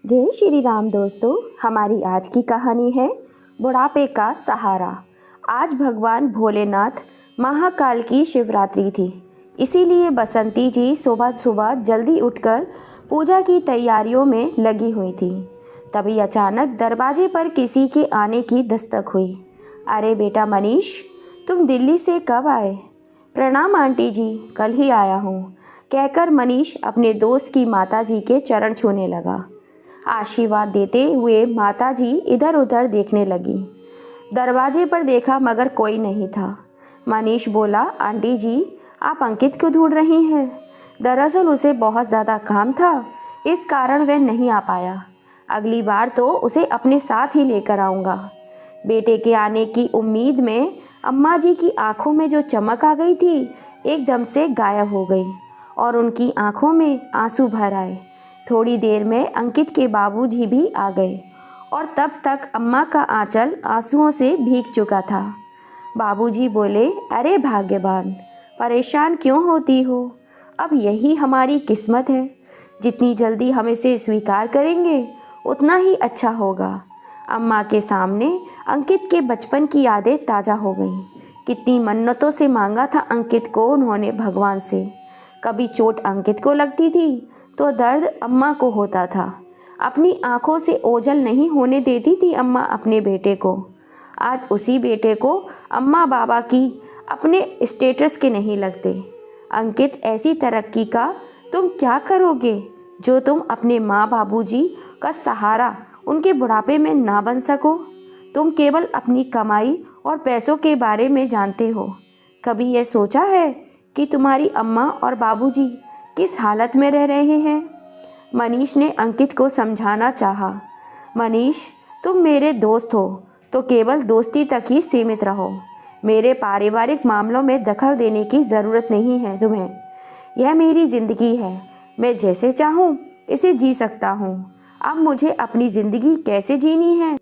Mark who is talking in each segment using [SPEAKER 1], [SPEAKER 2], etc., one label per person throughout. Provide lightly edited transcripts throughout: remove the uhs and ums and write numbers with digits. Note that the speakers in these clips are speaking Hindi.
[SPEAKER 1] जय श्री राम दोस्तों। हमारी आज की कहानी है बुढ़ापे का सहारा। आज भगवान भोलेनाथ महाकाल की शिवरात्रि थी, इसीलिए बसंती जी सुबह सुबह जल्दी उठकर पूजा की तैयारियों में लगी हुई थी। तभी अचानक दरवाजे पर किसी के आने की दस्तक हुई। अरे बेटा मनीष, तुम दिल्ली से कब आए? प्रणाम आंटी जी, कल ही आया हूँ, कहकर मनीष अपने दोस्त की माताजी के चरण छूने लगा। आशीर्वाद देते हुए माताजी इधर उधर देखने लगी। दरवाजे पर देखा मगर कोई नहीं था। मनीष बोला, आंटी जी आप अंकित क्यों ढूंढ रही हैं? दरअसल उसे बहुत ज़्यादा काम था, इस कारण वह नहीं आ पाया। अगली बार तो उसे अपने साथ ही लेकर आऊँगा। बेटे के आने की उम्मीद में अम्मा जी की आंखों में जो चमक आ गई थी एकदम से गायब हो गई और उनकी आंखों में आंसू भर आए। थोड़ी देर में अंकित के बाबूजी भी आ गए और तब तक अम्मा का आंचल आंसुओं से भीग चुका था। बाबूजी बोले, अरे भाग्यवान, परेशान क्यों होती हो? अब यही हमारी किस्मत है। जितनी जल्दी हम इसे स्वीकार करेंगे उतना ही अच्छा होगा। अम्मा के सामने अंकित के बचपन की यादें ताज़ा हो गईं। कितनी मन्नतों से मांगा था अंकित को उन्होंने भगवान से। कभी चोट अंकित को लगती थी तो दर्द अम्मा को होता था। अपनी आंखों से ओझल नहीं होने देती थी अम्मा अपने बेटे को। आज उसी बेटे को अम्मा बाबा की अपने स्टेटस के नहीं लगते। अंकित, ऐसी तरक्की का तुम क्या करोगे जो तुम अपने माँ बाबूजी का सहारा उनके बुढ़ापे में ना बन सको? तुम केवल अपनी कमाई और पैसों के बारे में जानते हो। कभी यह सोचा है कि तुम्हारी अम्मा और बाबूजी किस हालत में रह रहे हैं? मनीष ने अंकित को समझाना चाहा। मनीष, तुम मेरे दोस्त हो तो केवल दोस्ती तक ही सीमित रहो। मेरे पारिवारिक मामलों में दखल देने की ज़रूरत नहीं है तुम्हें। यह मेरी ज़िंदगी है, मैं जैसे चाहूँ इसे जी सकता हूँ। अब मुझे अपनी ज़िंदगी कैसे जीनी है,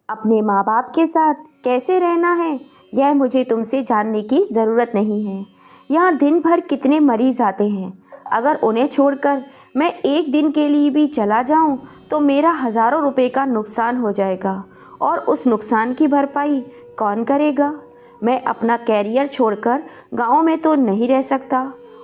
[SPEAKER 1] अपने माँ बाप के साथ कैसे रहना है, यह मुझे तुमसे जानने की ज़रूरत नहीं है। यहाँ दिन भर कितने मरीज़ आते हैं, अगर उन्हें छोड़कर मैं एक दिन के लिए भी चला जाऊं तो मेरा हज़ारों रुपए का नुकसान हो जाएगा और उस नुकसान की भरपाई कौन करेगा? मैं अपना कैरियर छोड़कर गांव में तो नहीं रह सकता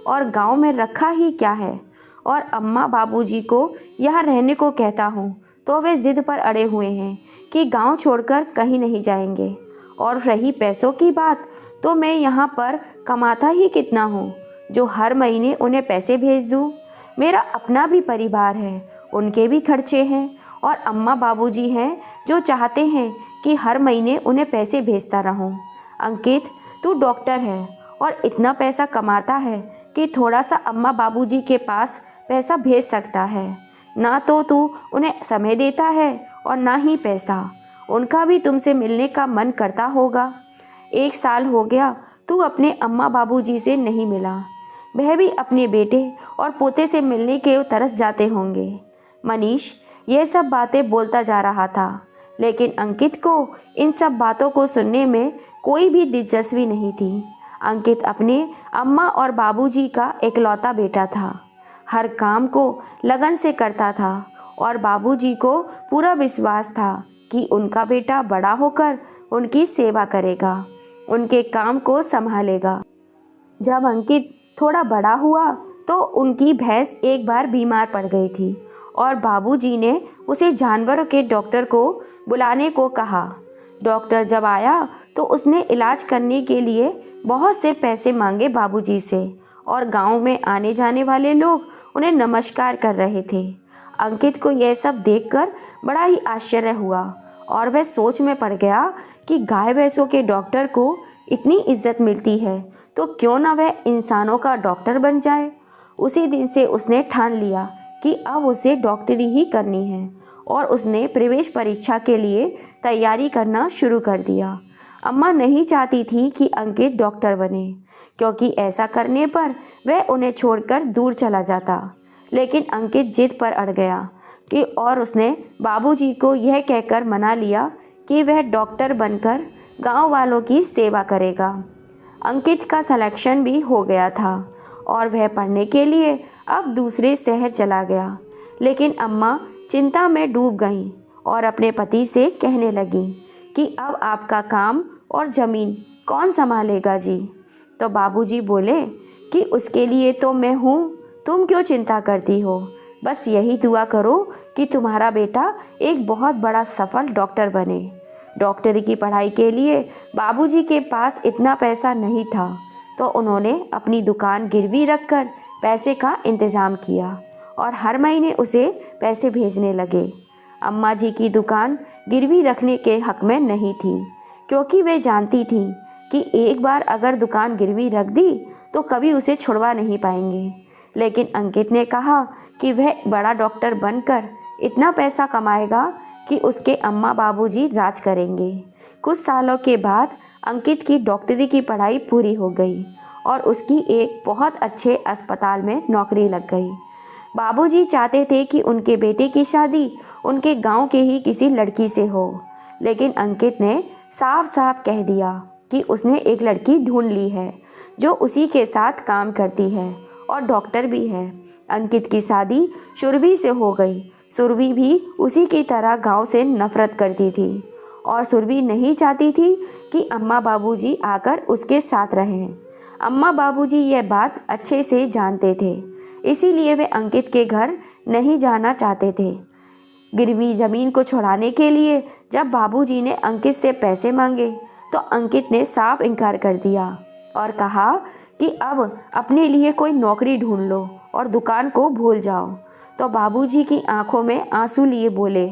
[SPEAKER 1] और गांव में रखा ही क्या है। और अम्मा बाबूजी को यहाँ रहने को कहता हूँ तो वे ज़िद पर अड़े हुए हैं कि गांव छोड़कर कहीं नहीं जाएंगे। और रही पैसों की बात, तो मैं यहाँ पर कमाता ही कितना हूँ जो हर महीने उन्हें पैसे भेज दूँ? मेरा अपना भी परिवार है, उनके भी खर्चे हैं और अम्मा बाबूजी हैं जो चाहते हैं कि हर महीने उन्हें पैसे भेजता रहूं। अंकित, तू डॉक्टर है और इतना पैसा कमाता है कि थोड़ा सा अम्मा बाबूजी के पास पैसा भेज सकता है। ना तो तू उन्हें समय देता है और ना ही पैसा। उनका भी तुमसे मिलने का मन करता होगा। 1 साल हो गया तू अपने अम्मा बाबूजी से नहीं मिला। वह भी अपने बेटे और पोते से मिलने के तरस जाते होंगे। मनीष यह सब बातें बोलता जा रहा था, लेकिन अंकित को इन सब बातों को सुनने में कोई भी दिलचस्पी नहीं थी। अंकित अपने अम्मा और बाबूजी का इकलौता बेटा था। हर काम को लगन से करता था और बाबूजी को पूरा विश्वास था कि उनका बेटा बड़ा होकर उनकी सेवा करेगा, उनके काम को संभालेगा। जब अंकित थोड़ा बड़ा हुआ तो उनकी भैंस एक बार बीमार पड़ गई थी और बाबूजी ने उसे जानवरों के डॉक्टर को बुलाने को कहा। डॉक्टर जब आया तो उसने इलाज करने के लिए बहुत से पैसे मांगे बाबूजी से और गांव में आने जाने वाले लोग उन्हें नमस्कार कर रहे थे। अंकित को यह सब देखकर बड़ा ही आश्चर्य हुआ और वह सोच में पड़ गया कि गाय भैंसों के डॉक्टर को इतनी इज्जत मिलती है तो क्यों ना वह इंसानों का डॉक्टर बन जाए। उसी दिन से उसने ठान लिया कि अब उसे डॉक्टरी ही करनी है और उसने प्रवेश परीक्षा के लिए तैयारी करना शुरू कर दिया। अम्मा नहीं चाहती थी कि अंकित डॉक्टर बने, क्योंकि ऐसा करने पर वह उन्हें छोड़कर दूर चला जाता। लेकिन अंकित जिद पर अड़ गया कि और उसने बाबूजी को यह कहकर मना लिया कि वह डॉक्टर बनकर गांव वालों की सेवा करेगा। अंकित का सिलेक्शन भी हो गया था और वह पढ़ने के लिए अब दूसरे शहर चला गया। लेकिन अम्मा चिंता में डूब गईं और अपने पति से कहने लगीं कि अब आपका काम और ज़मीन कौन संभालेगा जी। तो बाबूजी बोले कि उसके लिए तो मैं हूँ, तुम क्यों चिंता करती हो। बस यही दुआ करो कि तुम्हारा बेटा एक बहुत बड़ा सफल डॉक्टर बने। डॉक्टरी की पढ़ाई के लिए बाबूजी के पास इतना पैसा नहीं था, तो उन्होंने अपनी दुकान गिरवी रखकर पैसे का इंतज़ाम किया और हर महीने उसे पैसे भेजने लगे। अम्मा जी की दुकान गिरवी रखने के हक में नहीं थी, क्योंकि वे जानती थीं कि एक बार अगर दुकान गिरवी रख दी तो कभी उसे छुड़वा नहीं पाएंगे। लेकिन अंकित ने कहा कि वह बड़ा डॉक्टर बनकर इतना पैसा कमाएगा कि उसके अम्मा बाबूजी राज करेंगे। कुछ सालों के बाद अंकित की डॉक्टरी की पढ़ाई पूरी हो गई और उसकी एक बहुत अच्छे अस्पताल में नौकरी लग गई। बाबूजी चाहते थे कि उनके बेटे की शादी उनके गांव के ही किसी लड़की से हो, लेकिन अंकित ने साफ साफ कह दिया कि उसने एक लड़की ढूंढ ली है जो उसी के साथ काम करती है और डॉक्टर भी है। अंकित की शादी सुरभि से हो गई। सुरभि भी उसी की तरह गांव से नफरत करती थी और सुरभि नहीं चाहती थी कि अम्मा बाबूजी आकर उसके साथ रहें। अम्मा बाबूजी यह बात अच्छे से जानते थे, इसीलिए वे अंकित के घर नहीं जाना चाहते थे। गिरवी ज़मीन को छुड़ाने के लिए जब बाबूजी ने अंकित से पैसे मांगे तो अंकित ने साफ इनकार कर दिया और कहा कि अब अपने लिए कोई नौकरी ढूंढ लो और दुकान को भूल जाओ। तो बाबूजी की आंखों में आंसू लिए बोले,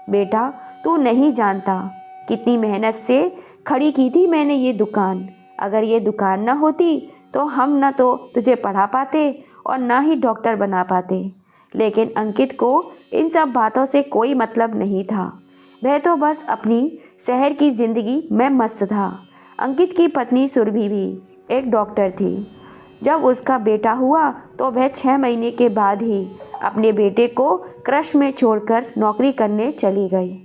[SPEAKER 1] बेटा तू नहीं जानता कितनी मेहनत से खड़ी की थी मैंने ये दुकान। अगर ये दुकान ना होती तो हम ना तो तुझे पढ़ा पाते और ना ही डॉक्टर बना पाते। लेकिन अंकित को इन सब बातों से कोई मतलब नहीं था। वह तो बस अपनी शहर की ज़िंदगी में मस्त था। अंकित की पत्नी सुरभि भी एक डॉक्टर थी। जब उसका बेटा हुआ तो वह 6 महीने के बाद ही अपने बेटे को कृषि में छोड़कर नौकरी करने चली गई।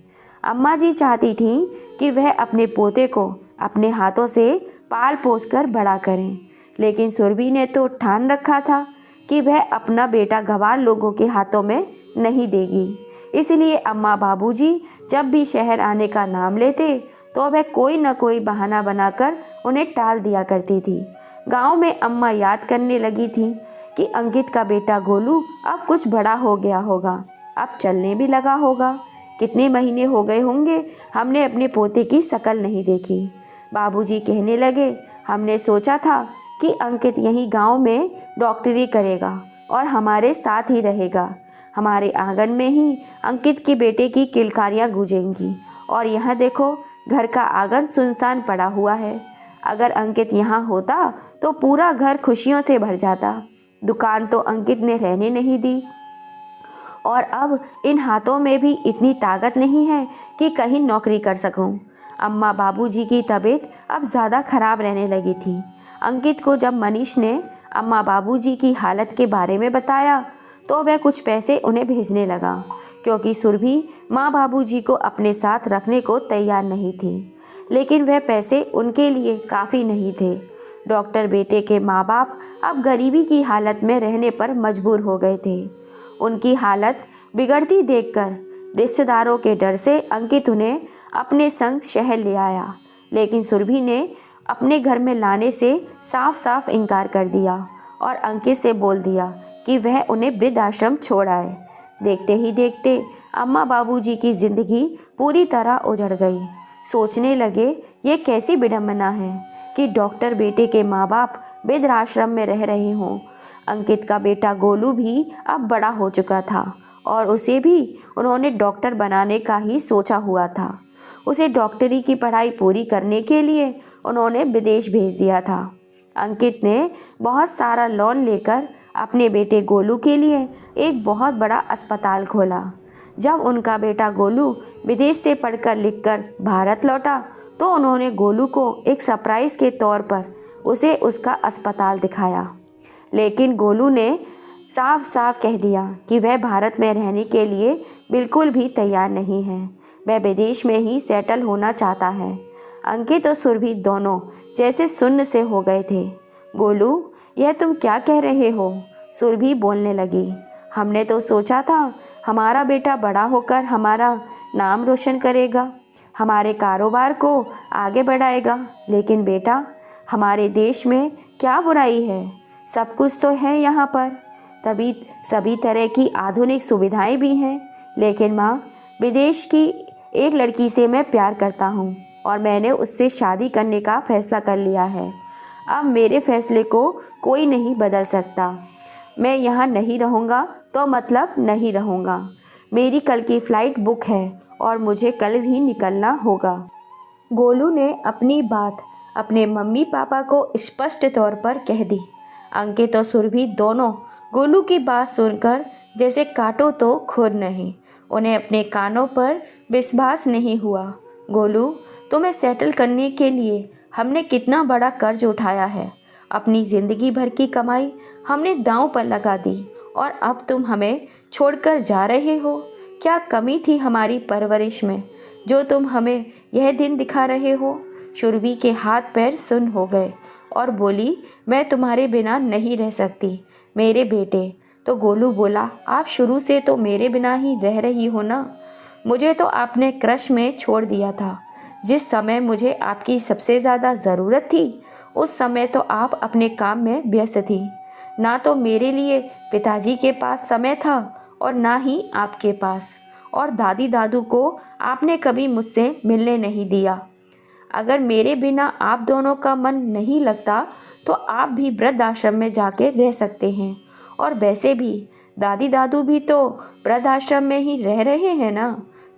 [SPEAKER 1] अम्मा जी चाहती थीं कि वह अपने पोते को अपने हाथों से पाल पोस कर बड़ा करें, लेकिन सुरभि ने तो ठान रखा था कि वह अपना बेटा गंवार लोगों के हाथों में नहीं देगी। इसलिए अम्मा बाबूजी जब भी शहर आने का नाम लेते तो वह कोई न कोई बहाना बनाकर उन्हें टाल दिया करती थी। गांव में अम्मा याद करने लगी थी कि अंकित का बेटा गोलू अब कुछ बड़ा हो गया होगा, अब चलने भी लगा होगा। कितने महीने हो गए होंगे हमने अपने पोते की शक्ल नहीं देखी। बाबूजी कहने लगे, हमने सोचा था कि अंकित यहीं गांव में डॉक्टरी करेगा और हमारे साथ ही रहेगा। हमारे आंगन में ही अंकित के बेटे की किलकारियाँ गूंजेंगी और यहाँ देखो घर का आंगन सुनसान पड़ा हुआ है। अगर अंकित यहाँ होता तो पूरा घर खुशियों से भर जाता। दुकान तो अंकित ने रहने नहीं दी और अब इन हाथों में भी इतनी ताकत नहीं है कि कहीं नौकरी कर सकूं। अम्मा बाबूजी की तबीयत अब ज़्यादा खराब रहने लगी थी। अंकित को जब मनीष ने अम्मा बाबूजी की हालत के बारे में बताया तो वह कुछ पैसे उन्हें भेजने लगा, क्योंकि सुरभि माँ बाबूजी को अपने साथ रखने को तैयार नहीं थी। लेकिन वह पैसे उनके लिए काफ़ी नहीं थे। डॉक्टर बेटे के माँ बाप अब गरीबी की हालत में रहने पर मजबूर हो गए थे। उनकी हालत बिगड़ती देखकर रिश्तेदारों के डर से अंकित उन्हें अपने संग शहर ले आया, लेकिन सुरभि ने अपने घर में लाने से साफ साफ इनकार कर दिया और अंकित से बोल दिया कि वह उन्हें वृद्धाश्रम छोड़ आए। देखते ही देखते अम्मा बाबूजी की ज़िंदगी पूरी तरह उजड़ गई। सोचने लगे, ये कैसी विडम्बना है कि डॉक्टर बेटे के माँ बाप वृद्धाश्रम में रह रहे हों। अंकित का बेटा गोलू भी अब बड़ा हो चुका था और उसे भी उन्होंने डॉक्टर बनाने का ही सोचा हुआ था। उसे डॉक्टरी की पढ़ाई पूरी करने के लिए उन्होंने विदेश भेज दिया था। अंकित ने बहुत सारा लोन लेकर अपने बेटे गोलू के लिए एक बहुत बड़ा अस्पताल खोला। जब उनका बेटा गोलू विदेश से पढ़कर लिखकर भारत लौटा तो उन्होंने गोलू को एक सरप्राइज़ के तौर पर उसे उसका अस्पताल दिखाया। लेकिन गोलू ने साफ साफ कह दिया कि वह भारत में रहने के लिए बिल्कुल भी तैयार नहीं है, वह विदेश में ही सेटल होना चाहता है। अंकित और सुरभि दोनों जैसे शून्य से हो गए थे। गोलू, यह तुम क्या कह रहे हो? सुरभि बोलने लगी, हमने तो सोचा था हमारा बेटा बड़ा होकर हमारा नाम रोशन करेगा, हमारे कारोबार को आगे बढ़ाएगा। लेकिन बेटा, हमारे देश में क्या बुराई है? सब कुछ तो है यहाँ पर, तभी सभी तरह की आधुनिक सुविधाएं भी हैं। लेकिन माँ, विदेश की एक लड़की से मैं प्यार करता हूँ और मैंने उससे शादी करने का फैसला कर लिया है। अब मेरे फैसले को कोई नहीं बदल सकता। मैं यहाँ नहीं रहूँगा तो मतलब नहीं रहूँगा। मेरी कल की फ़्लाइट बुक है और मुझे कल ही निकलना होगा। गोलू ने अपनी बात अपने मम्मी पापा को स्पष्ट तौर पर कह दी। अंकित और सुरभि दोनों गोलू की बात सुनकर जैसे काटो तो खुर नहीं। उन्हें अपने कानों पर विश्वास नहीं हुआ। गोलू, तुम्हें सेटल करने के लिए हमने कितना बड़ा कर्ज उठाया है। अपनी ज़िंदगी भर की कमाई हमने दांव पर लगा दी और अब तुम हमें छोड़कर जा रहे हो। क्या कमी थी हमारी परवरिश में जो तुम हमें यह दिन दिखा रहे हो? सुरभि के हाथ पैर सुन्न हो गए और बोली, मैं तुम्हारे बिना नहीं रह सकती मेरे बेटे। तो गोलू बोला, आप शुरू से तो मेरे बिना ही रह रही हो ना। मुझे तो आपने क्रश में छोड़ दिया था। जिस समय मुझे आपकी सबसे ज़्यादा ज़रूरत थी उस समय तो आप अपने काम में व्यस्त थी। ना तो मेरे लिए पिताजी के पास समय था और ना ही आपके पास। और दादी दादू को आपने कभी मुझसे मिलने नहीं दिया। अगर मेरे बिना आप दोनों का मन नहीं लगता तो आप भी वृद्ध आश्रम में जाके रह सकते हैं। और वैसे भी दादी दादू भी तो वृद्ध आश्रम में ही रह रहे हैं ना,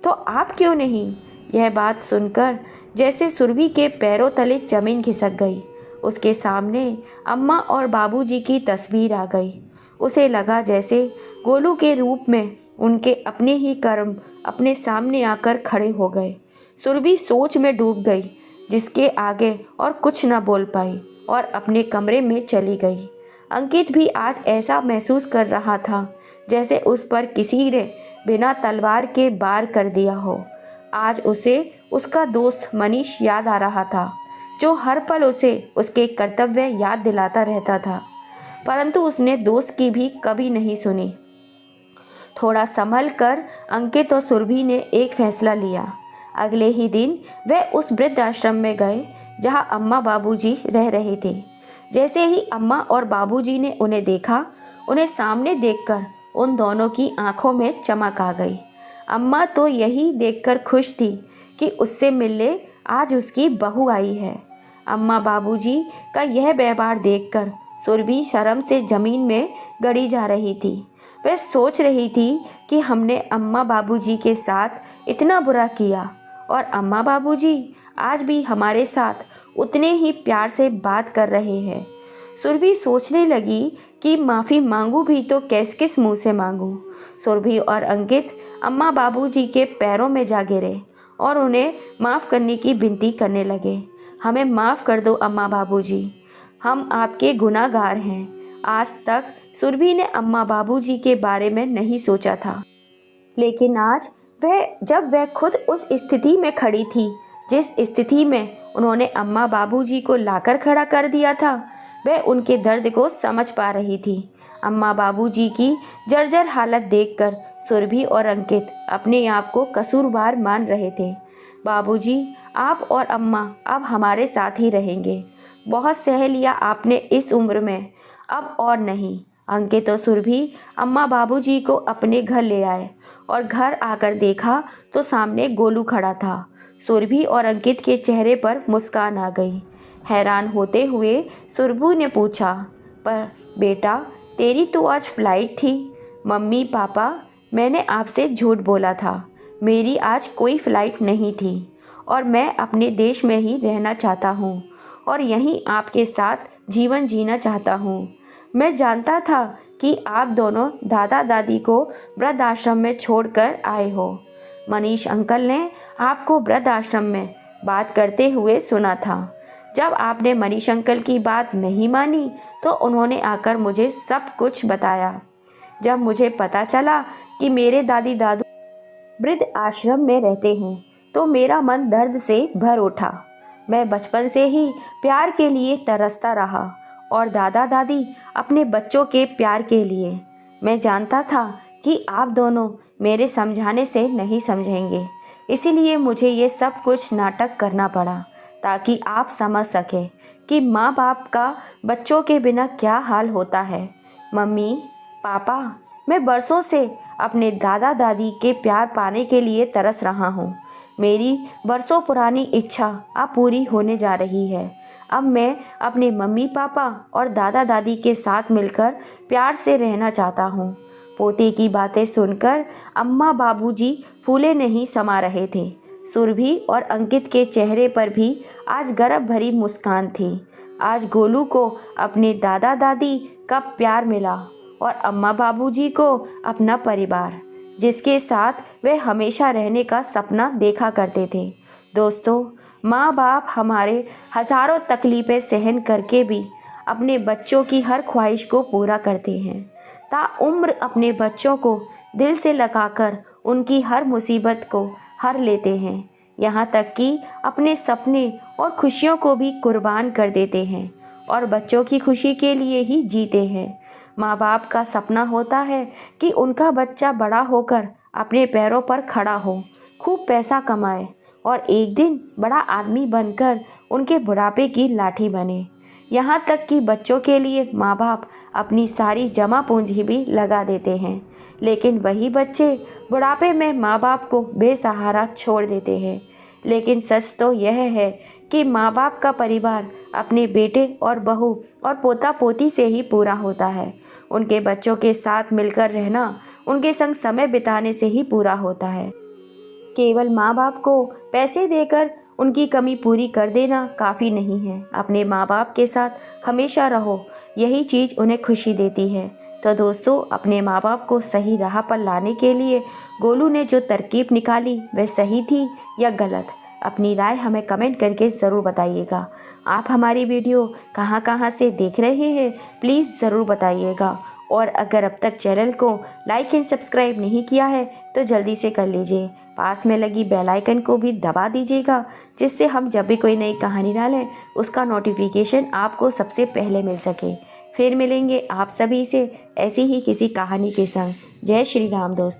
[SPEAKER 1] तो आप क्यों नहीं? यह बात सुनकर जैसे सुरभि के पैरों तले जमीन खिसक गई। उसके सामने अम्मा और बाबूजी की तस्वीर आ गई। उसे लगा जैसे गोलू के रूप में उनके अपने ही कर्म अपने सामने आकर खड़े हो गए। सुरभि सोच में डूब गई, जिसके आगे और कुछ न बोल पाई और अपने कमरे में चली गई। अंकित भी आज ऐसा महसूस कर रहा था जैसे उस पर किसी ने बिना तलवार के वार कर दिया हो। आज उसे उसका दोस्त मनीष याद आ रहा था, जो हर पल उसे उसके कर्तव्य याद दिलाता रहता था, परंतु उसने दोस्त की भी कभी नहीं सुनी। थोड़ा संभल कर अंकित और सुरभि ने एक फैसला लिया। अगले ही दिन वह उस वृद्ध आश्रम में गए जहां अम्मा बाबूजी रह रहे थे। जैसे ही अम्मा और बाबूजी ने उन्हें देखा, उन्हें सामने देखकर उन दोनों की आंखों में चमक आ गई। अम्मा तो यही देखकर खुश थी कि उससे मिलने आज उसकी बहू आई है। अम्मा बाबूजी का यह व्यवहार देखकर सुरभि शर्म से ज़मीन में गड़ी जा रही थी। वह सोच रही थी कि हमने अम्मा बाबूजी के साथ इतना बुरा किया और अम्मा बाबूजी आज भी हमारे साथ उतने ही प्यार से बात कर रहे हैं। सुरभि सोचने लगी कि माफ़ी मांगूं भी तो किस मुंह से मांगूं। सुरभि और अंकित अम्मा बाबूजी के पैरों में जा गिरे और उन्हें माफ़ करने की विनती करने लगे। हमें माफ़ कर दो अम्मा बाबूजी, हम आपके गुनाहगार हैं। आज तक सुरभि ने अम्मा बाबूजी के बारे में नहीं सोचा था, लेकिन आज जब वह खुद उस स्थिति में खड़ी थी जिस स्थिति में उन्होंने अम्मा बाबूजी को लाकर खड़ा कर दिया था, वह उनके दर्द को समझ पा रही थी। अम्मा बाबूजी की जर्जर हालत देखकर सुरभि और अंकित अपने आप को कसूरवार मान रहे थे। बाबूजी, आप और अम्मा अब हमारे साथ ही रहेंगे। बहुत सह लिया आपने इस उम्र में, अब और नहीं। अंकित और सुरभि अम्मा बाबूजी को अपने घर ले आए और घर आकर देखा तो सामने गोलू खड़ा था। सुरभि और अंकित के चेहरे पर मुस्कान आ गई। हैरान होते हुए सुरभि ने पूछा, पर बेटा, तेरी तो आज फ्लाइट थी। मम्मी पापा, मैंने आपसे झूठ बोला था। मेरी आज कोई फ़्लाइट नहीं थी और मैं अपने देश में ही रहना चाहता हूँ और यहीं आपके साथ जीवन जीना चाहता हूँ। मैं जानता था कि आप दोनों दादा दादी को वृद्ध आश्रम में छोड़कर आए हो। मनीष अंकल ने आपको वृद्ध आश्रम में बात करते हुए सुना था। जब आपने मनीष अंकल की बात नहीं मानी तो उन्होंने आकर मुझे सब कुछ बताया। जब मुझे पता चला कि मेरे दादी दादू वृद्ध आश्रम में रहते हैं तो मेरा मन दर्द से भर उठा। मैं बचपन से ही प्यार के लिए तरसता रहा और दादा दादी अपने बच्चों के प्यार के लिए। मैं जानता था कि आप दोनों मेरे समझाने से नहीं समझेंगे, इसीलिए मुझे ये सब कुछ नाटक करना पड़ा ताकि आप समझ सकें कि माँ बाप का बच्चों के बिना क्या हाल होता है। मम्मी, पापा, मैं बरसों से अपने दादा दादी के प्यार पाने के लिए तरस रहा हूँ। मेरी बरसों पुरानी इच्छा अब पूरी होने जा रही है। अब मैं अपने मम्मी पापा और दादा दादी के साथ मिलकर प्यार से रहना चाहता हूँ। पोते की बातें सुनकर अम्मा बाबूजी फूले नहीं समा रहे थे। सुरभि और अंकित के चेहरे पर भी आज गर्व भरी मुस्कान थी। आज गोलू को अपने दादा दादी का प्यार मिला और अम्मा बाबूजी को अपना परिवार, जिसके साथ वे हमेशा रहने का सपना देखा करते थे। दोस्तों, माँ बाप हमारे हज़ारों तकलीफ़ें सहन करके भी अपने बच्चों की हर ख्वाहिश को पूरा करते हैं। ताउम्र अपने बच्चों को दिल से लगाकर उनकी हर मुसीबत को हर लेते हैं, यहाँ तक कि अपने सपने और खुशियों को भी कुर्बान कर देते हैं और बच्चों की खुशी के लिए ही जीते हैं। माँ बाप का सपना होता है कि उनका बच्चा बड़ा होकर अपने पैरों पर खड़ा हो, खूब पैसा कमाए और एक दिन बड़ा आदमी बनकर उनके बुढ़ापे की लाठी बने। यहाँ तक कि बच्चों के लिए माँ बाप अपनी सारी जमा पूंजी भी लगा देते हैं, लेकिन वही बच्चे बुढ़ापे में माँ बाप को बेसहारा छोड़ देते हैं। लेकिन सच तो यह है कि माँ बाप का परिवार अपने बेटे और बहू और पोता पोती से ही पूरा होता है। उनके बच्चों के साथ मिलकर रहना, उनके संग समय बिताने से ही पूरा होता है। केवल माँ बाप को पैसे देकर उनकी कमी पूरी कर देना काफ़ी नहीं है। अपने माँ बाप के साथ हमेशा रहो, यही चीज़ उन्हें खुशी देती है। तो दोस्तों, अपने माँ बाप को सही राह पर लाने के लिए गोलू ने जो तरकीब निकाली वह सही थी या गलत? अपनी राय हमें कमेंट करके ज़रूर बताइएगा। आप हमारी वीडियो कहाँ कहाँ से देख रहे हैं प्लीज़ ज़रूर बताइएगा। और अगर अब तक चैनल को लाइक एंड सब्सक्राइब नहीं किया है तो जल्दी से कर लीजिए। पास में लगी बेल आइकन को भी दबा दीजिएगा, जिससे हम जब भी कोई नई कहानी डालें उसका नोटिफिकेशन आपको सबसे पहले मिल सके। फिर मिलेंगे आप सभी से ऐसी ही किसी कहानी के संग। जय श्री राम दोस्तों।